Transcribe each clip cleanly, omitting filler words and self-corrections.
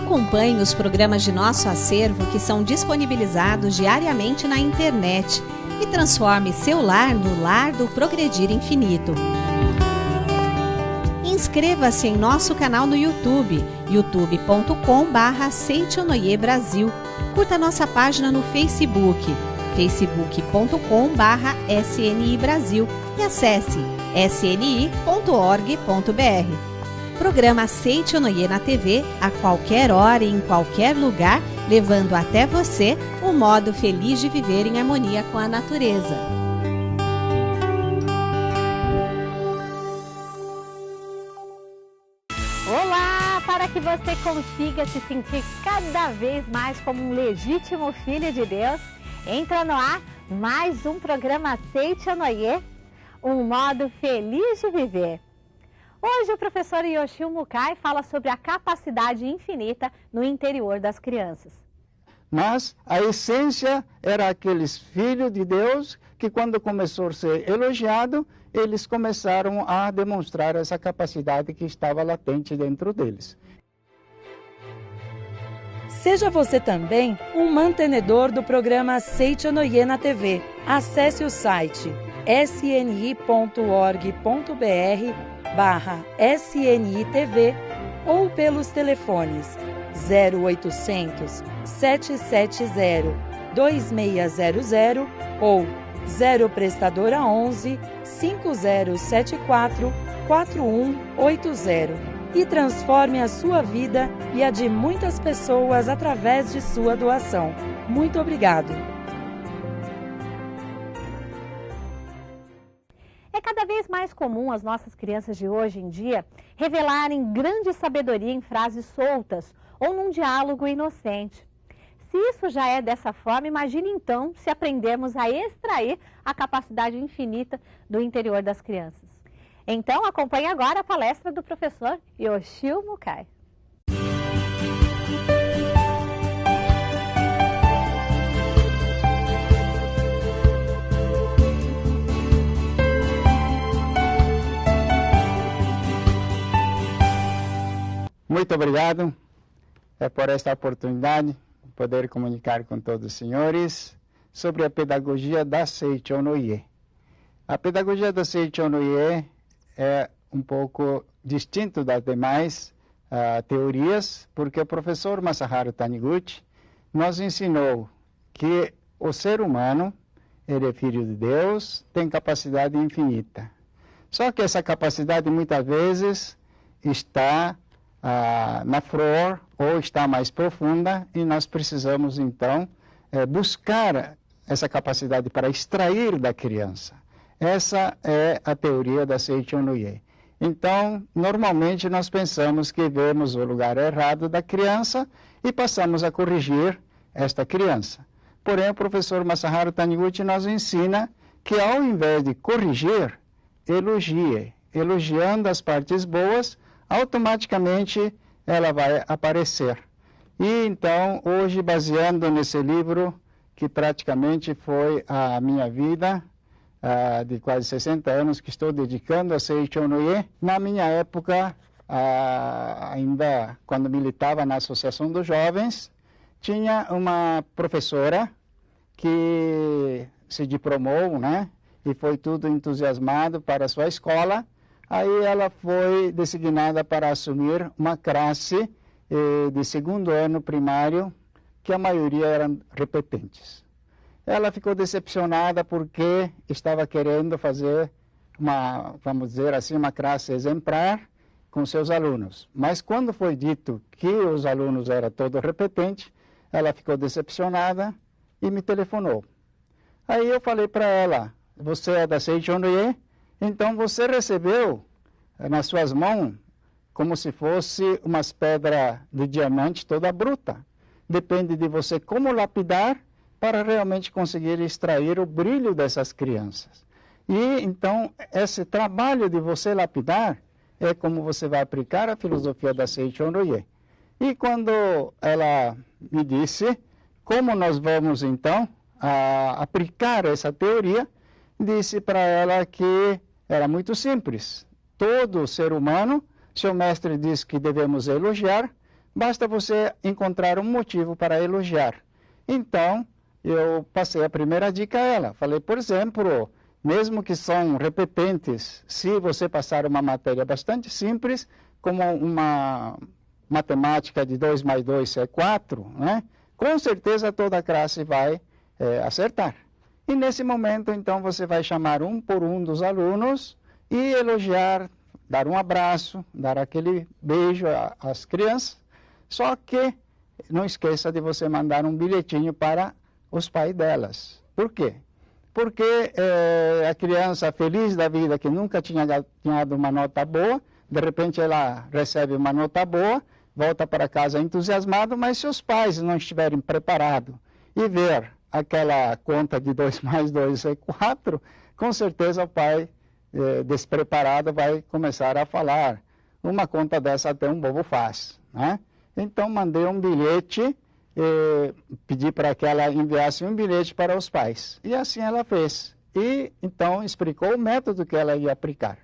Acompanhe os programas de nosso acervo que são disponibilizados diariamente na internet e transforme seu lar no lar do Progredir Infinito. Inscreva-se em nosso canal no YouTube, youtube.com/Seitonoi Brasil. Curta nossa página no Facebook, facebook.com/SNI Brasil e acesse sni.org.br. Programa Seitonoi na TV, a qualquer hora e em qualquer lugar, levando até você o modo feliz de viver em harmonia com a natureza. Olá! Para que você consiga se sentir cada vez mais como um legítimo filho de Deus, entra no ar mais um programa Seitonoi, um modo feliz de viver. Hoje o professor Yoshio Mukai fala sobre a capacidade infinita no interior das crianças. Mas a essência era aqueles filhos de Deus que quando começou a ser elogiado, eles começaram a demonstrar essa capacidade que estava latente dentro deles. Seja você também um mantenedor do programa Seitonoi na TV. Acesse o site sni.org.br/SNITV ou pelos telefones 0800 770 2600 ou 0 prestadora 11 5074 4180 e transforme a sua vida e a de muitas pessoas através de sua doação. Muito obrigado. É cada vez mais comum as nossas crianças de hoje em dia revelarem grande sabedoria em frases soltas ou num diálogo inocente. Se isso já é dessa forma, imagine então se aprendermos a extrair a capacidade infinita do interior das crianças. Então acompanhe agora a palestra do professor Yoshio Mukai. Muito obrigado por esta oportunidade de poder comunicar com todos os senhores sobre a pedagogia da Seitonoi. A pedagogia da Seitonoi é um pouco distinto das demais teorias, porque o professor Masaharu Taniguchi nos ensinou que o ser humano, ele é filho de Deus, tem capacidade infinita. Só que essa capacidade muitas vezes está na flor ou está mais profunda e nós precisamos então buscar essa capacidade para extrair da criança. Essa é a teoria da Seitonoi. Então, normalmente nós pensamos que vemos o lugar errado da criança e passamos a corrigir esta criança. Porém, o professor Masaharu Taniguchi nos ensina que ao invés de corrigir, elogie. Elogiando as partes boas, automaticamente ela vai aparecer. E então, hoje, baseando nesse livro, que praticamente foi a minha vida, de quase 60 anos que estou dedicando a Seitonoi. Na minha época, ainda quando militava na Associação dos Jovens, tinha uma professora que se diplomou, né? E foi tudo entusiasmado para a sua escola. Aí ela foi designada para assumir uma classe de segundo ano primário, que a maioria eram repetentes. Ela ficou decepcionada porque estava querendo fazer vamos dizer assim, uma classe exemplar com seus alunos. Mas quando foi dito que os alunos eram todos repetentes, ela ficou decepcionada e me telefonou. Aí eu falei para ela, você é da Seitonoi? Então você recebeu nas suas mãos como se fosse umas pedras de diamante toda bruta. Depende de você como lapidar para realmente conseguir extrair o brilho dessas crianças. E então esse trabalho de você lapidar é como você vai aplicar a filosofia da Seitonoi. E quando ela me disse como nós vamos então aplicar essa teoria, disse para ela que era muito simples. Todo ser humano, seu mestre diz que devemos elogiar, basta você encontrar um motivo para elogiar. Então, eu passei a primeira dica a ela. Falei, por exemplo, mesmo que são repetentes, se você passar uma matéria bastante simples, como uma matemática de 2 mais 2 é 4, né? Com certeza toda a classe vai acertar. E nesse momento, então, você vai chamar um por um dos alunos e elogiar, dar um abraço, dar aquele beijo às crianças. Só que não esqueça de você mandar um bilhetinho para os pais delas. Por quê? Porque a criança feliz da vida, que nunca tinha ganhado uma nota boa, de repente ela recebe uma nota boa, volta para casa entusiasmado, mas se os pais não estiverem preparados e ver aquela conta de 2 mais 2 é 4, com certeza o pai despreparado vai começar a falar, uma conta dessa até um bobo faz, né? Então mandei um bilhete, pedi para que ela enviasse um bilhete para os pais. E assim ela fez. E então explicou o método que ela ia aplicar.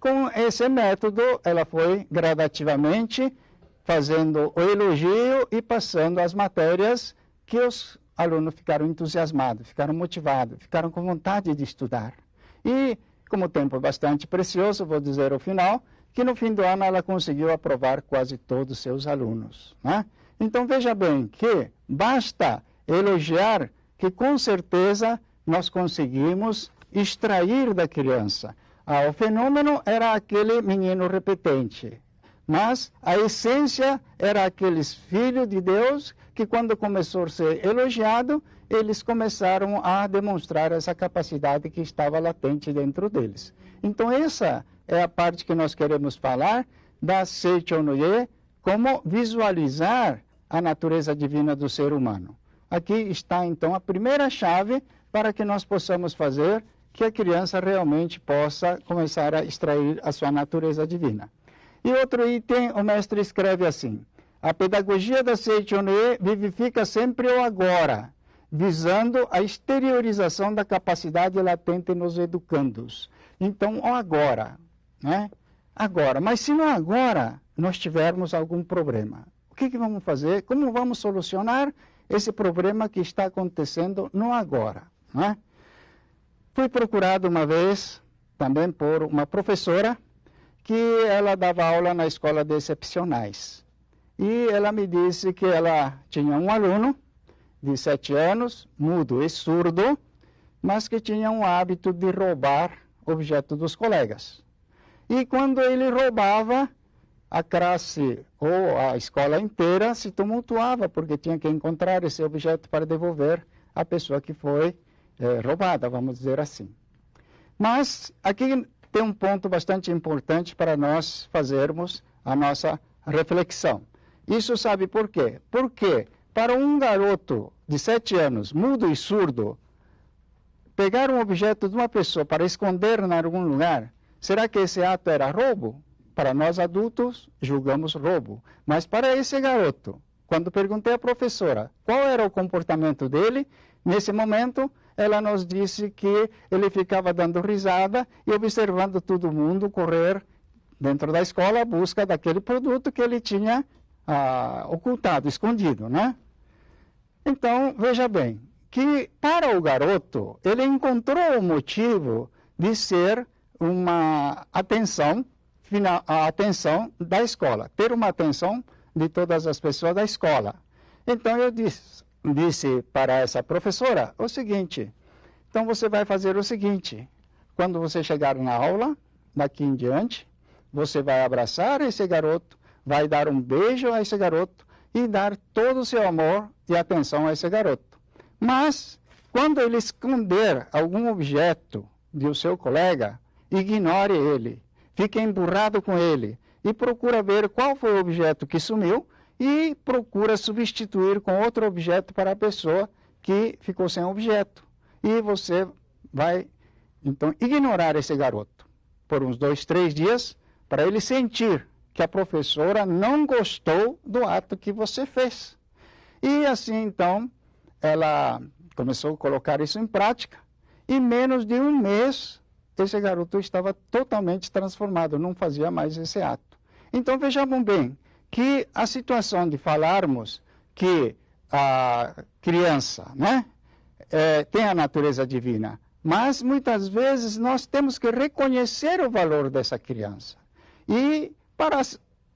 Com esse método, ela foi gradativamente fazendo o elogio e passando as matérias que os alunos ficaram entusiasmados, ficaram motivados, ficaram com vontade de estudar. E, como o tempo é bastante precioso, vou dizer ao final, que no fim do ano ela conseguiu aprovar quase todos os seus alunos, né? Então, veja bem que basta elogiar que, com certeza, nós conseguimos extrair da criança. O fenômeno era aquele menino repetente, mas a essência era aqueles filhos de Deus que, quando começou a ser elogiado, eles começaram a demonstrar essa capacidade que estava latente dentro deles. Então, essa é a parte que nós queremos falar da Seicho no Ie, como visualizar a natureza divina do ser humano. Aqui está, então, a primeira chave para que nós possamos fazer que a criança realmente possa começar a extrair a sua natureza divina. E outro item, o mestre escreve assim: a pedagogia da Seicho no Ie vivifica sempre o agora, visando a exteriorização da capacidade latente nos educandos. Então, o agora, né? Agora. Mas se no agora nós tivermos algum problema, o que vamos fazer? Como vamos solucionar esse problema que está acontecendo no agora, né? Fui procurado uma vez também por uma professora que ela dava aula na escola de excepcionais. E ela me disse que ela tinha um aluno de 7 anos, mudo e surdo, mas que tinha um hábito de roubar objetos dos colegas. E quando ele roubava, a classe ou a escola inteira se tumultuava, porque tinha que encontrar esse objeto para devolver à pessoa que foi roubada, vamos dizer assim. Mas aqui tem um ponto bastante importante para nós fazermos a nossa reflexão. Isso sabe por quê? Porque para um garoto de 7 anos, mudo e surdo, pegar um objeto de uma pessoa para esconder em algum lugar, será que esse ato era roubo? Para nós adultos, julgamos roubo. Mas para esse garoto, quando perguntei à professora qual era o comportamento dele, nesse momento, ela nos disse que ele ficava dando risada e observando todo mundo correr dentro da escola à busca daquele produto que ele tinha ocultado, escondido, né? Então, veja bem, que para o garoto, ele encontrou o motivo de ser uma atenção, a atenção da escola, ter uma atenção de todas as pessoas da escola. Então eu disse para essa professora o seguinte: então você vai fazer o seguinte, quando você chegar na aula, daqui em diante, você vai abraçar esse garoto, vai dar um beijo a esse garoto e dar todo o seu amor e atenção a esse garoto. Mas, quando ele esconder algum objeto do seu colega, ignore ele, fique emburrado com ele e procura ver qual foi o objeto que sumiu e procura substituir com outro objeto para a pessoa que ficou sem objeto. E você vai, então, ignorar esse garoto por uns 2, 3 dias para ele sentir que a professora não gostou do ato que você fez. E assim, então, ela começou a colocar isso em prática e em menos de um mês esse garoto estava totalmente transformado, não fazia mais esse ato. Então vejam bem que a situação de falarmos que a criança, né, tem a natureza divina, mas muitas vezes nós temos que reconhecer o valor dessa criança. E para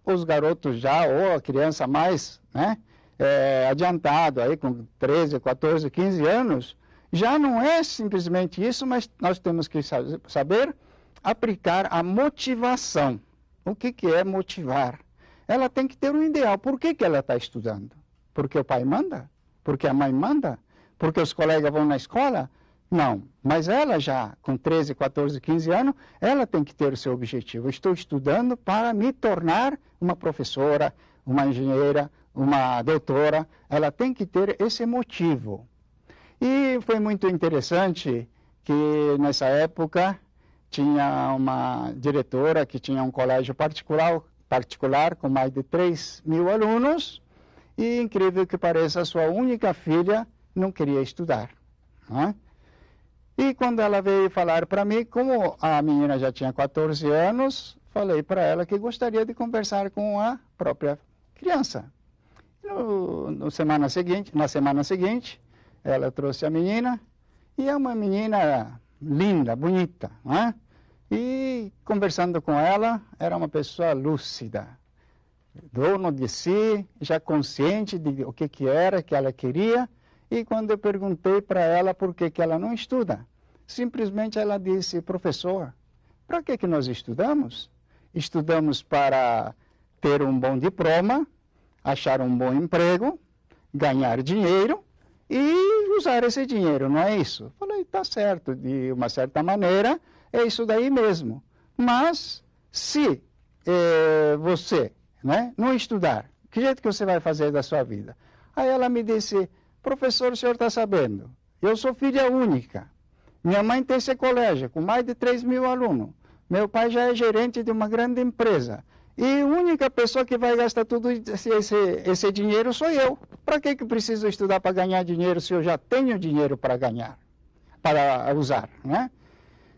os garotos já, ou a criança mais, né, adiantado, aí com 13, 14, 15 anos, já não é simplesmente isso, mas nós temos que saber aplicar a motivação. O que é motivar? Ela tem que ter um ideal. Por que ela está estudando? Porque o pai manda? Porque a mãe manda? Porque os colegas vão na escola? Não. Mas ela já, com 13, 14, 15 anos, ela tem que ter o seu objetivo. Eu estou estudando para me tornar uma professora, uma engenheira, uma doutora. Ela tem que ter esse motivo. E foi muito interessante que, nessa época, tinha uma diretora que tinha um colégio particular com mais de 3.000 alunos, e, incrível que pareça, a sua única filha não queria estudar. Né? E quando ela veio falar para mim, como a menina já tinha 14 anos, falei para ela que gostaria de conversar com a própria criança. Na semana seguinte, ela trouxe a menina, e é uma menina linda, bonita, né? E conversando com ela, era uma pessoa lúcida, dono de si, já consciente de o que era que ela queria. E quando eu perguntei para ela por que ela não estuda, simplesmente ela disse: professor, para que nós estudamos? Estudamos para ter um bom diploma, achar um bom emprego, ganhar dinheiro e usar esse dinheiro, não é isso? Falei, tá certo, de uma certa maneira, é isso daí mesmo. Mas, se você, né, não estudar, que jeito que você vai fazer da sua vida? Aí ela me disse: professor, o senhor está sabendo, eu sou filha única. Minha mãe tem esse colégio com mais de 3.000 alunos. Meu pai já é gerente de uma grande empresa. E a única pessoa que vai gastar tudo esse dinheiro sou eu. Para que preciso estudar para ganhar dinheiro se eu já tenho dinheiro para ganhar, para usar, né?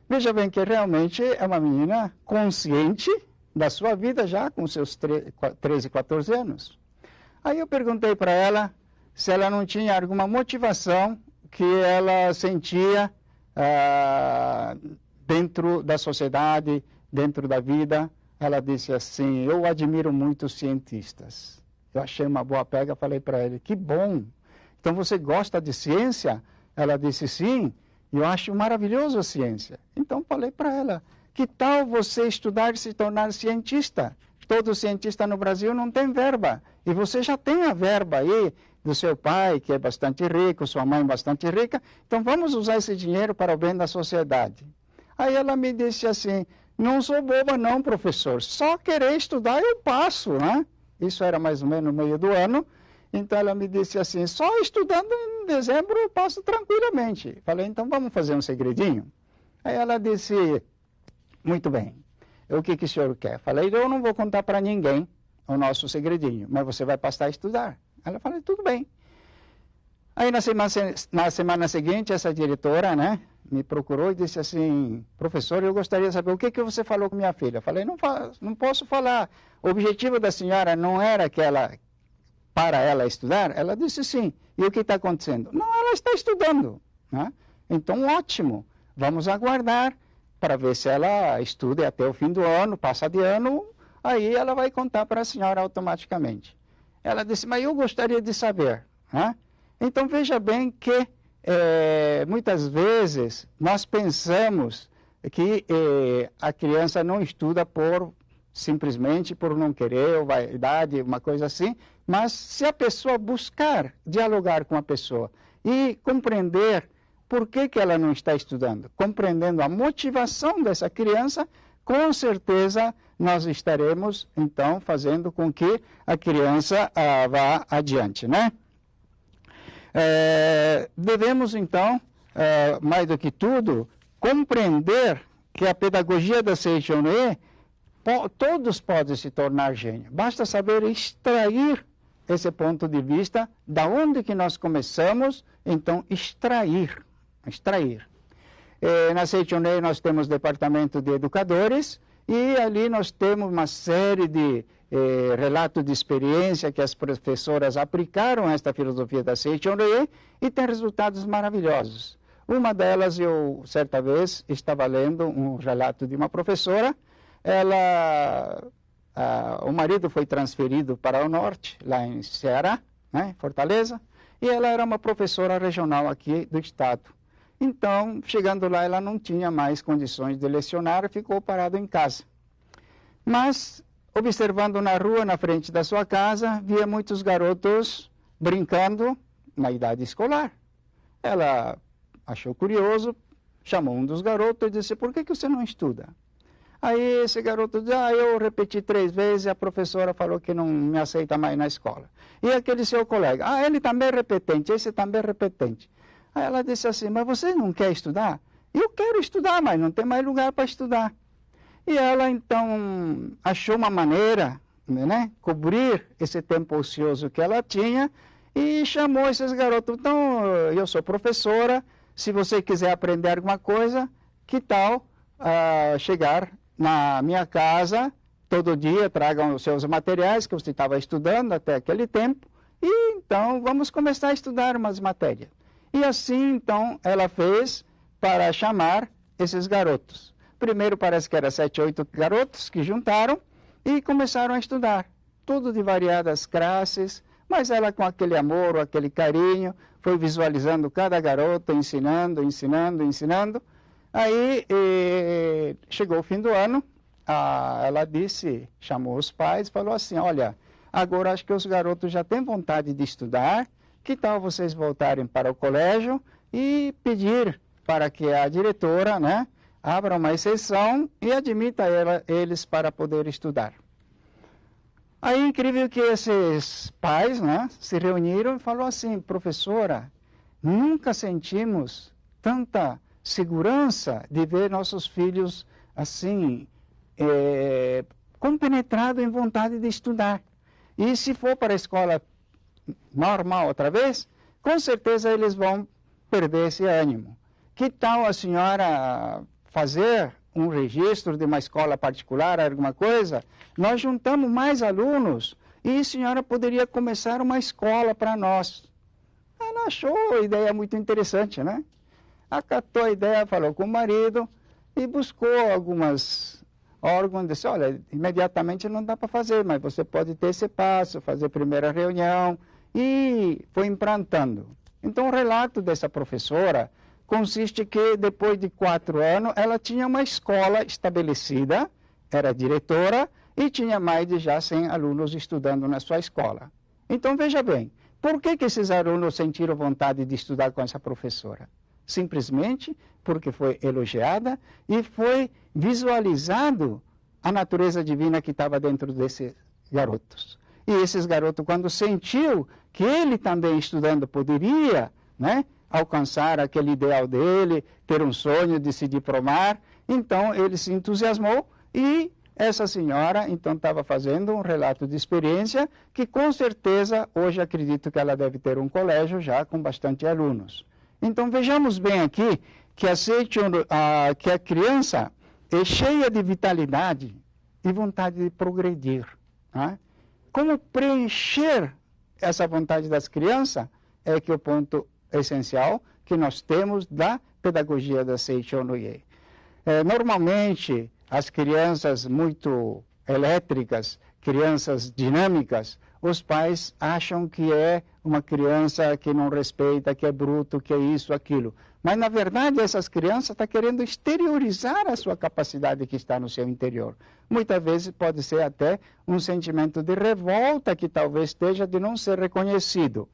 Veja bem que realmente é uma menina consciente da sua vida já com seus 13, 14 anos. Aí eu perguntei para ela se ela não tinha alguma motivação que ela sentia dentro da sociedade, dentro da vida. Ela disse assim: eu admiro muito os cientistas. Eu achei uma boa pega, falei para ele: que bom, então você gosta de ciência? Ela disse: sim, eu acho maravilhoso a ciência. Então falei para ela: que tal você estudar e se tornar cientista? Todo cientista no Brasil não tem verba, e você já tem a verba aí do seu pai, que é bastante rico, sua mãe bastante rica, então vamos usar esse dinheiro para o bem da sociedade. Aí ela me disse assim: não sou boba não, professor, só querer estudar eu passo, né? Isso era mais ou menos no meio do ano. Então ela me disse assim: só estudando em dezembro eu passo tranquilamente. Falei: então vamos fazer um segredinho? Aí ela disse: muito bem, o que o senhor quer? Falei: eu não vou contar para ninguém o nosso segredinho, mas você vai passar a estudar. Ela falou: tudo bem. Aí na semana seguinte, essa diretora, né, me procurou e disse assim: professor, eu gostaria de saber o que você falou com minha filha. Falei: não posso falar. O objetivo da senhora não era que para ela estudar? Ela disse: sim. E o que está acontecendo? Não, ela está estudando, né? Então, ótimo. Vamos aguardar para ver se ela estuda até o fim do ano, passa de ano, aí ela vai contar para a senhora automaticamente. Ela disse: mas eu gostaria de saber, né? Então, veja bem que muitas vezes nós pensamos que a criança não estuda simplesmente por não querer, ou vaidade, uma coisa assim, mas se a pessoa buscar dialogar com a pessoa e compreender por que ela não está estudando, compreendendo a motivação dessa criança, com certeza nós estaremos, então, fazendo com que a criança vá adiante, né? Devemos, então, mais do que tudo, compreender que a pedagogia da Seicho no Ie, todos podem se tornar gênio. Basta saber extrair esse ponto de vista, da onde que nós começamos, então, extrair. Na Seicho no Ie nós temos departamento de educadores, E ali nós temos uma série de relatos de experiência que as professoras aplicaram esta filosofia da Seiichi Noye e tem resultados maravilhosos. Uma delas, eu, certa vez, estava lendo um relato de uma professora. O marido foi transferido para o norte, lá em Ceará, né, Fortaleza, e ela era uma professora regional aqui do estado. Então, chegando lá, ela não tinha mais condições de lecionar e ficou parada em casa. Mas, observando na rua, na frente da sua casa, via muitos garotos brincando na idade escolar. Ela achou curioso, chamou um dos garotos e disse: por que você não estuda? Aí esse garoto disse: eu repeti 3 vezes e a professora falou que não me aceita mais na escola. E aquele seu colega: ele também é repetente, esse também é repetente. Aí ela disse assim: mas você não quer estudar? Eu quero estudar, mas não tem mais lugar para estudar. E ela então achou uma maneira, né, cobrir esse tempo ocioso que ela tinha e chamou esses garotos. Então, eu sou professora, se você quiser aprender alguma coisa, que tal chegar na minha casa todo dia, tragam os seus materiais que você estava estudando até aquele tempo, e então vamos começar a estudar umas matérias. E assim, então, ela fez para chamar esses garotos. Primeiro parece que era 7, 8 garotos que juntaram e começaram a estudar. Tudo de variadas classes, mas ela com aquele amor, aquele carinho, foi visualizando cada garoto, ensinando. Aí chegou o fim do ano, ela disse, chamou os pais, falou assim: olha, agora acho que os garotos já têm vontade de estudar, que tal vocês voltarem para o colégio e pedir para que a diretora, né, abra uma exceção e admita eles para poder estudar. Aí, incrível que esses pais, né, se reuniram e falaram assim: professora, nunca sentimos tanta segurança de ver nossos filhos assim, compenetrados em vontade de estudar. E se for para a escola normal outra vez, com certeza eles vão perder esse ânimo. Que tal a senhora fazer um registro de uma escola particular, alguma coisa? Nós juntamos mais alunos e a senhora poderia começar uma escola para nós. Ela achou a ideia muito interessante, né? Acatou a ideia, falou com o marido e buscou algumas órgãos, disse: olha, imediatamente não dá para fazer, mas você pode ter esse passo, fazer a primeira reunião, e foi implantando. Então, o relato dessa professora consiste que, depois de 4 anos, ela tinha uma escola estabelecida, era diretora, e tinha mais de já 100 alunos estudando na sua escola. Então, veja bem, por que esses alunos sentiram vontade de estudar com essa professora? Simplesmente porque foi elogiada e foi visualizado a natureza divina que estava dentro desses garotos. E esses garotos, quando sentiu que ele também estudando poderia, né, alcançar aquele ideal dele, ter um sonho de se diplomar, então ele se entusiasmou e essa senhora então estava fazendo um relato de experiência que com certeza hoje acredito que ela deve ter um colégio já com bastante alunos. Então vejamos bem aqui que que a criança é cheia de vitalidade e vontade de progredir, né? Como preencher essa vontade das crianças é que o ponto essencial que nós temos da pedagogia da Seiichi Noye. Normalmente, as crianças muito elétricas, crianças dinâmicas, os pais acham que é uma criança que não respeita, que é bruto, que é isso, aquilo. Mas, na verdade, essas crianças estão querendo exteriorizar a sua capacidade que está no seu interior. Muitas vezes pode ser até um sentimento de revolta que talvez esteja de não ser reconhecido.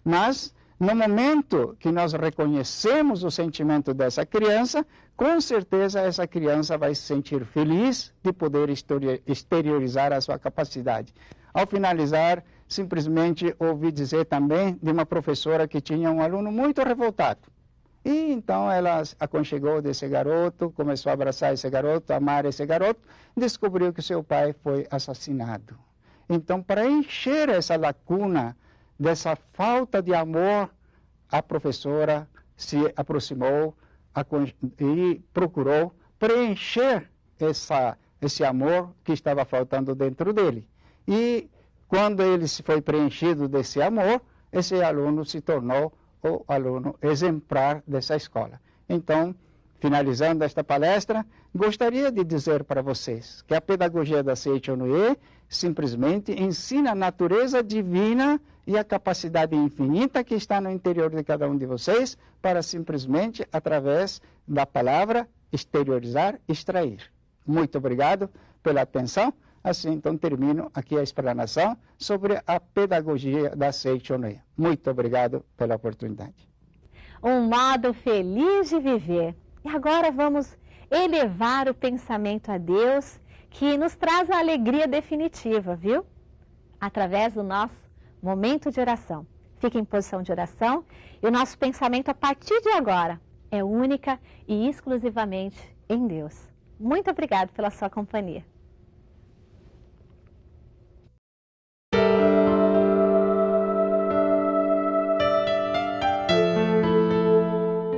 Mas, no momento que nós reconhecemos o sentimento dessa criança, com certeza essa criança vai se sentir feliz de poder exteriorizar a sua capacidade. Ao finalizar, simplesmente ouvi dizer também de uma professora que tinha um aluno muito revoltado. E então ela aconchegou desse garoto, começou a abraçar esse garoto, amar esse garoto, descobriu que seu pai foi assassinado. Então, para encher essa lacuna dessa falta de amor, a professora se aproximou e procurou preencher essa esse amor que estava faltando dentro dele. E quando ele se foi preenchido desse amor, esse aluno se tornou o aluno exemplar dessa escola. Então, finalizando esta palestra, gostaria de dizer para vocês que a pedagogia da Seiichi Onoye simplesmente ensina a natureza divina e a capacidade infinita que está no interior de cada um de vocês para simplesmente, através da palavra, exteriorizar, extrair. Muito obrigado pela atenção. Assim, então, termino aqui a explanação sobre a pedagogia da Seiichi Onoye. Muito obrigado pela oportunidade. Um modo feliz de viver. E agora vamos elevar o pensamento a Deus, que nos traz a alegria definitiva, viu? Através do nosso momento de oração. Fique em posição de oração e o nosso pensamento a partir de agora é única e exclusivamente em Deus. Muito obrigado pela sua companhia.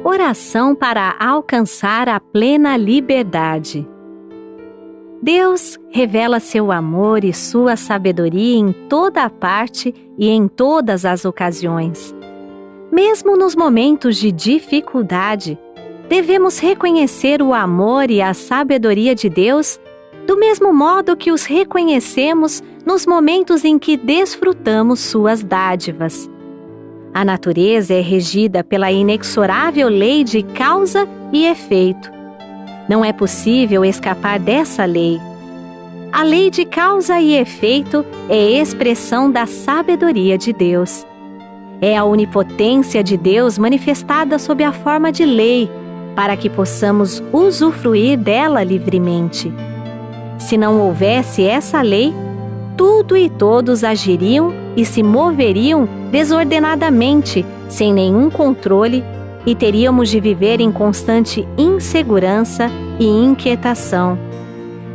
Oração para alcançar a plena liberdade. Deus revela seu amor e sua sabedoria em toda a parte e em todas as ocasiões. Mesmo nos momentos de dificuldade, devemos reconhecer o amor e a sabedoria de Deus do mesmo modo que os reconhecemos nos momentos em que desfrutamos suas dádivas. A natureza é regida pela inexorável lei de causa e efeito. Não é possível escapar dessa lei. A lei de causa e efeito é expressão da sabedoria de Deus. É a onipotência de Deus manifestada sob a forma de lei, para que possamos usufruir dela livremente. Se não houvesse essa lei, tudo e todos agiriam e se moveriam desordenadamente, sem nenhum controle, e teríamos de viver em constante insegurança e inquietação.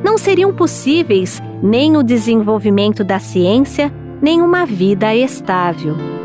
Não seriam possíveis nem o desenvolvimento da ciência, nem uma vida estável.